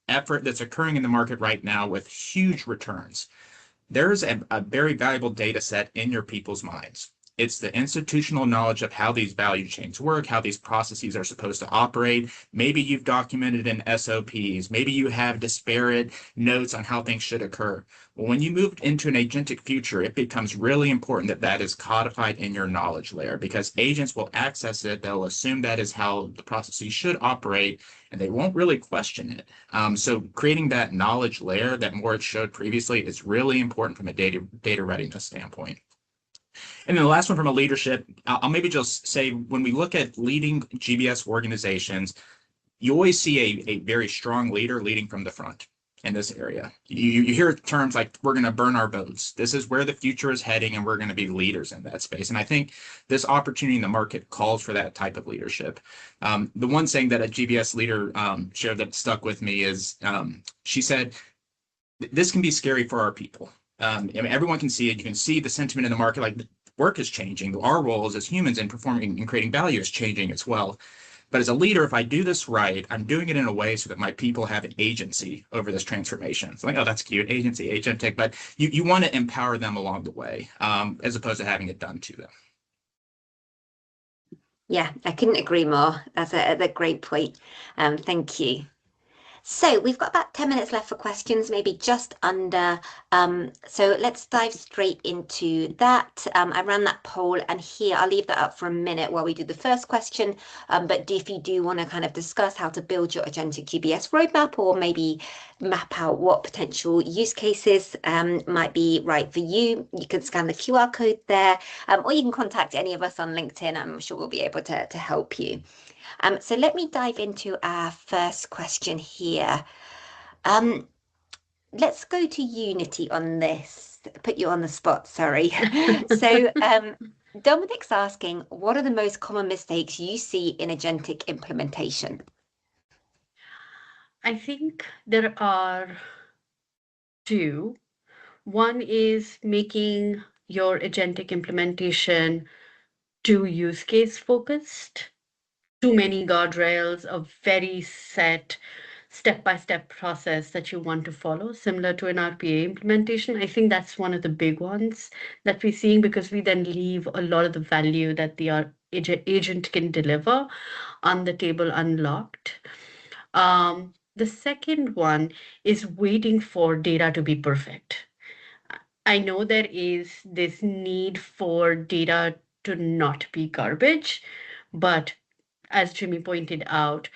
effort that's occurring in the market right now with huge returns. There's a very valuable data set in your people's minds. It's the institutional knowledge of how these value chains work, how these processes are supposed to operate. Maybe you've documented in SOPs. Maybe you have disparate notes on how things should occur. Well, when you move into an agentic future, it becomes really important that that is codified in your knowledge layer, because agents will access it. They'll assume that is how the processes should operate, and they won't really question it. So creating that knowledge layer that Moritz showed previously is really important from a data readiness standpoint. And then the last one from a leadership, I'll maybe just say, when we look at leading GBS organizations, you always see a very strong leader leading from the front in this area. You hear terms like, we're going to burn our boats. This is where the future is heading, and we're going to be leaders in that space. And I think this opportunity in the market calls for that type of leadership. The one saying that a GBS leader shared that stuck with me is, she said, this can be scary for our people. I mean, everyone can see it. You can see the sentiment in the market, like work is changing. Our roles as humans in performing and creating value is changing as well. But as a leader, if I do this right, I'm doing it in a way so that my people have an agency over this transformation. So like, oh, that's cute, agency, agentic, but you want to empower them along the way, as opposed to having it done to them. Yeah, I couldn't agree more. That's a great point. Thank you. So we've got about 10 minutes left for questions, maybe just under. So let's dive straight into that. I ran that poll, and here I'll leave that up for a minute while we do the first question. But if you do want to kind of discuss how to build your agentic GBS roadmap, or maybe map out what potential use cases might be right for you, you can scan the QR code there, or you can contact any of us on LinkedIn. I'm sure we'll be able to help you. So let me dive into our first question here. Let's go to Unity on this. Put you on the spot, sorry. So Dominic's asking, what are the most common mistakes you see in agentic implementation? I think there are two. One is making your agentic implementation too use case focused, too many guardrails, a very set step-by-step process that you want to follow, similar to an RPA implementation. I think that's one of the big ones that we're seeing, because we then leave a lot of the value that the agent can deliver on the table unlocked. The second one is waiting for data to be perfect. I know there is this need for data to not be garbage, but as Jimmy pointed out,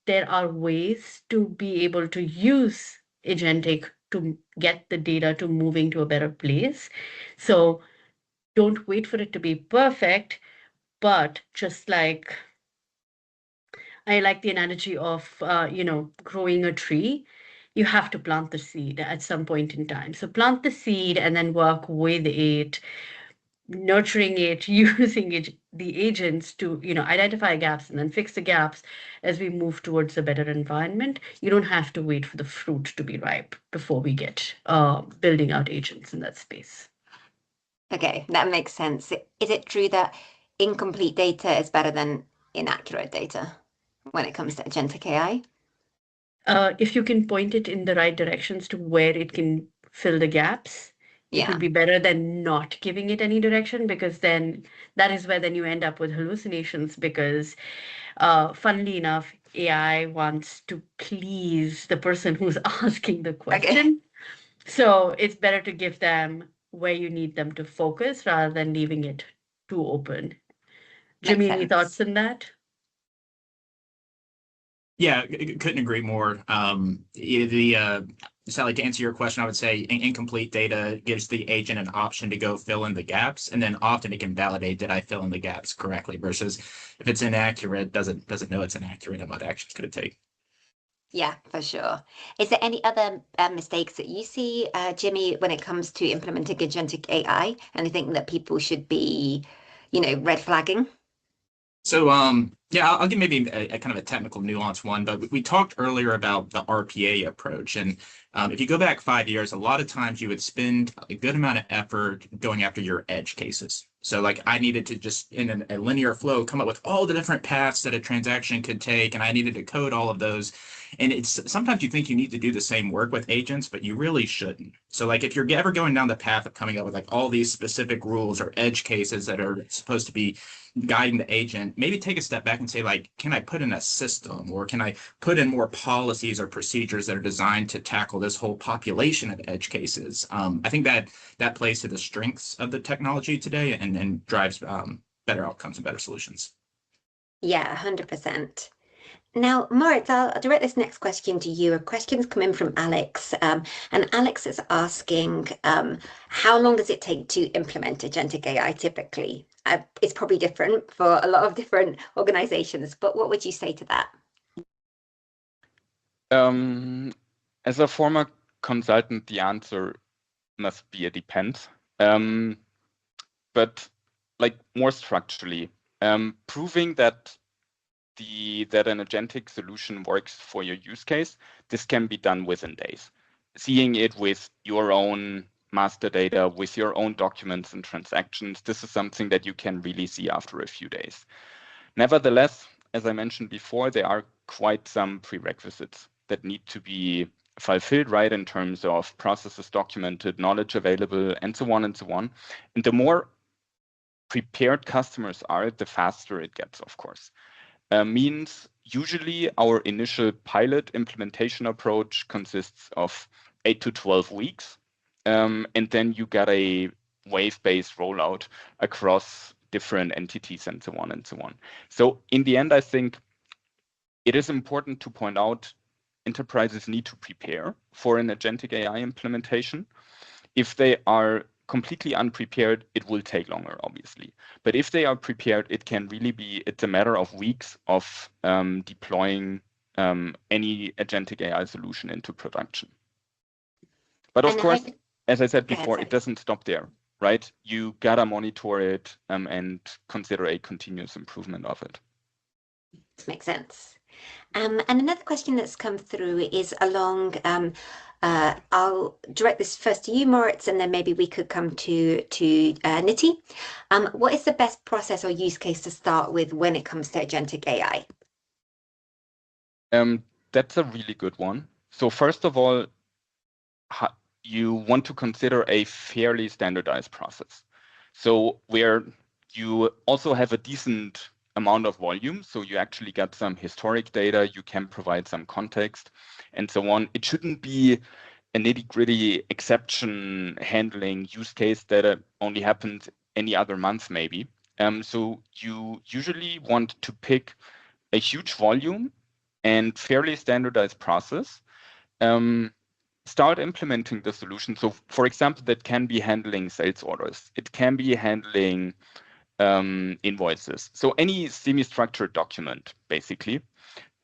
there are ways to be able to use agentic to get the data to moving to a better place. So don't wait for it to be perfect, but just like I like the analogy of, growing a tree. You have to plant the seed at some point in time. So plant the seed and then work with it, nurturing it, using it, the agents to, identify gaps and then fix the gaps as we move towards a better environment. You don't have to wait for the fruit to be ripe before we get building out agents in that space. Okay, that makes sense. Is it true that incomplete data is better than inaccurate data when it comes to agentic AI? If you can point it in the right directions to where it can fill the gaps, it Yeah. would be better than not giving it any direction, because then that is where then you end up with hallucinations, because funnily enough, AI wants to please the person who's asking the Okay. question. So it's better to give them where you need them to focus rather than leaving it too open. Makes Jimmy, any thoughts sense. on that? Yeah, couldn't agree more. Sally, to answer your question, I would say incomplete data gives the agent an option to go fill in the gaps, and then often it can validate that I fill in the gaps correctly. Versus if it's inaccurate, doesn't know it's inaccurate, and what actions could it take? Yeah, for sure. Is there any other mistakes that you see, Jimmy, when it comes to implementing agentic AI? Anything that people should be, red flagging? So, yeah, I'll give maybe a kind of a technical nuance one, but we talked earlier about the RPA approach. And if you go back 5 years, a lot of times you would spend a good amount of effort going after your edge cases. So like I needed to just in a linear flow come up with all the different paths that a transaction could take, and I needed to code all of those. And it's sometimes you think you need to do the same work with agents, but you really shouldn't. So like if you're ever going down the path of coming up with like all these specific rules or edge cases that are supposed to be guiding the agent, maybe take a step back and say, like, can I put in a system, or can I put in more policies or procedures that are designed to tackle this whole population of edge cases? I think that plays to the strengths of the technology today and drives better outcomes and better solutions. Yeah, 100%. Now, Moritz, I'll direct this next question to you. A question's come in from Alex, and Alex is asking, how long does it take to implement agentic AI typically? It's probably different for a lot of different organizations, but what would you say to that? As a former consultant, the answer must be it depends. But like more structurally, proving that an agentic solution works for your use case, this can be done within days. Seeing it with your own master data, with your own documents and transactions, this is something that you can really see after a few days. Nevertheless, as I mentioned before, there are quite some prerequisites that need to be fulfilled, right, in terms of processes documented, knowledge available, and so on and so on. And the more prepared customers are, the faster it gets, of course. Means usually our initial pilot implementation approach consists of 8 to 12 weeks. And then you get a wave-based rollout across different entities and so on and so on. So in the end, I think it is important to point out enterprises need to prepare for an agentic AI implementation. If they are completely unprepared, it will take longer, obviously. But if they are prepared, it can really be, it's a matter of weeks of deploying any agentic AI solution into production. But of course, as I said before, it doesn't stop there, right? You gotta monitor it and consider a continuous improvement of it. Makes sense. And another question that's come through is along, I'll direct this first to you, Moritz, and then maybe we could come to Nitty. What is the best process or use case to start with when it comes to agentic AI? That's a really good one. So first of all, you want to consider a fairly standardized process. So where you also have a decent amount of volume, so you actually get some historic data, you can provide some context and so on. It shouldn't be a nitty-gritty exception handling use case that only happens any other month maybe. So you usually want to pick a huge volume and fairly standardized process. start implementing the solution. So for example, that can be handling sales orders. It can be handling invoices. So any semi-structured document, basically,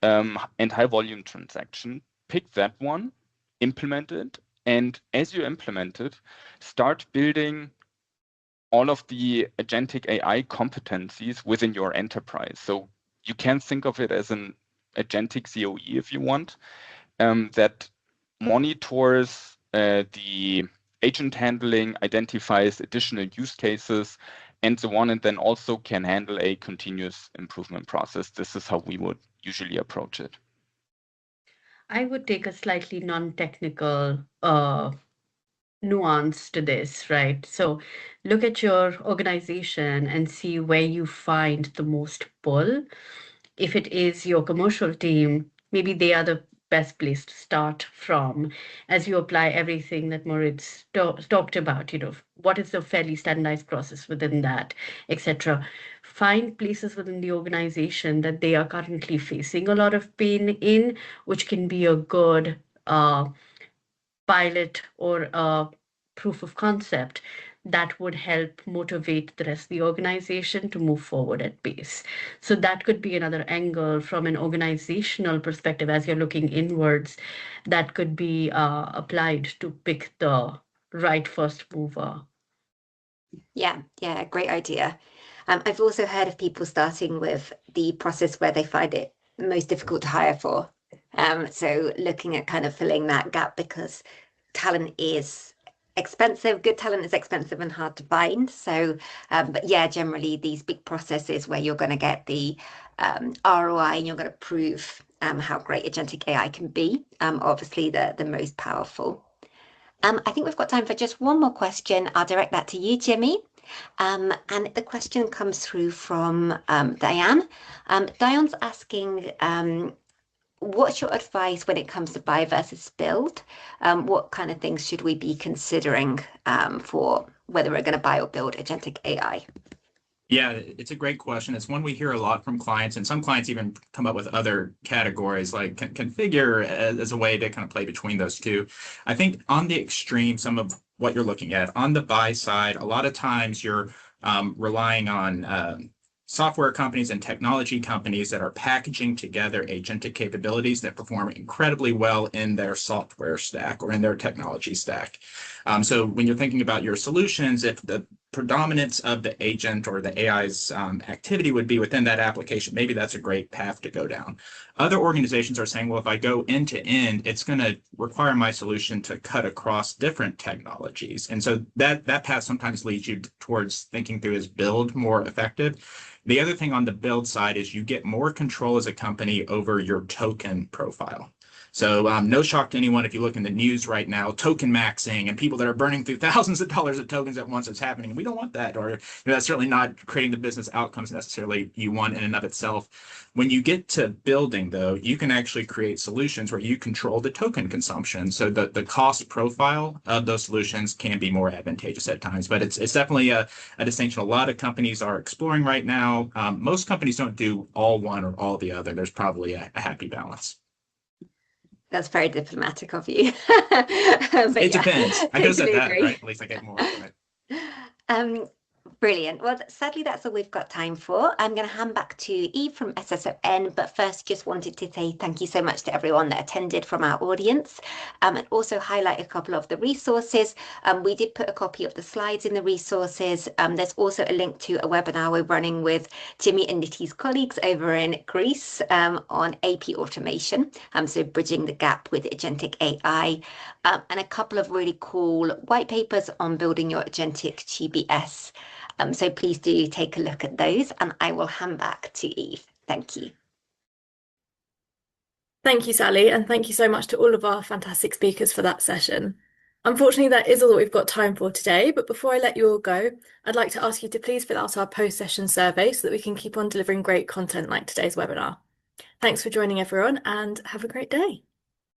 and high volume transaction, pick that one, implement it, and as you implement it, start building all of the agentic AI competencies within your enterprise. So you can think of it as an agentic COE if you want, that monitors the agent handling, identifies additional use cases, and so on, and then also can handle a continuous improvement process. This is how we would usually approach it. I would take a slightly non-technical nuance to this, right? So look at your organization and see where you find the most pull. If it is your commercial team, maybe they are the best place to start from as you apply everything that Moritz talked about, what is the fairly standardized process within that, etc. Find places within the organization that they are currently facing a lot of pain in, which can be a good pilot or a proof of concept that would help motivate the rest of the organization to move forward at pace. So that could be another angle from an organizational perspective as you're looking inwards that could be applied to pick the right first mover. Yeah, great idea. I've also heard of people starting with the process where they find it most difficult to hire for. So looking at kind of filling that gap because talent is expensive. Good talent is expensive and hard to find. So, but yeah, generally these big processes where you're going to get the ROI and you're going to prove how great agentic AI can be, obviously the most powerful. I think we've got time for just one more question. I'll direct that to you, Jimmy. And the question comes through from Diane. Diane's asking, what's your advice when it comes to buy versus build? What kind of things should we be considering for whether we're going to buy or build agentic AI? Yeah, it's a great question. It's one we hear a lot from clients, and some clients even come up with other categories like configure as a way to kind of play between those two. I think on the extreme, some of what you're looking at on the buy side, a lot of times you're relying on software companies and technology companies that are packaging together agentic capabilities that perform incredibly well in their software stack or in their technology stack. So when you're thinking about your solutions, if the predominance of the agent or the AI's activity would be within that application, maybe that's a great path to go down. Other organizations are saying, well, if I go end to end, it's going to require my solution to cut across different technologies. And so that path sometimes leads you towards thinking through is build more effective. The other thing on the build side is you get more control as a company over your token profile. So no shock to anyone if you look in the news right now, token maxing and people that are burning through thousands of dollars of tokens at once is happening. We don't want that, or that's certainly not creating the business outcomes necessarily you want in and of itself. When you get to building, though, you can actually create solutions where you control the token consumption. So the cost profile of those solutions can be more advantageous at times, but it's definitely a distinction a lot of companies are exploring right now. Most companies don't do all one or all the other. There's probably a happy balance. That's very diplomatic of you. It depends. I could have said that, agree. right? At least I get more. But... Brilliant. Well, sadly, that's all we've got time for. I'm going to hand back to Eve from SSON, but first just wanted to say thank you so much to everyone that attended from our audience, and also highlight a couple of the resources. We did put a copy of the slides in the resources. There's also a link to a webinar we're running with Jimmy and Nitty's colleagues over in Greece on AP automation, so bridging the gap with agentic AI, and a couple of really cool white papers on building your agentic GBS. So please do take a look at those, and I will hand back to Eve. Thank you. Thank you, Sally, and thank you so much to all of our fantastic speakers for that session. Unfortunately, that is all that we've got time for today, but before I let you all go, I'd like to ask you to please fill out our post-session survey so that we can keep on delivering great content like today's webinar. Thanks for joining everyone, and have a great day.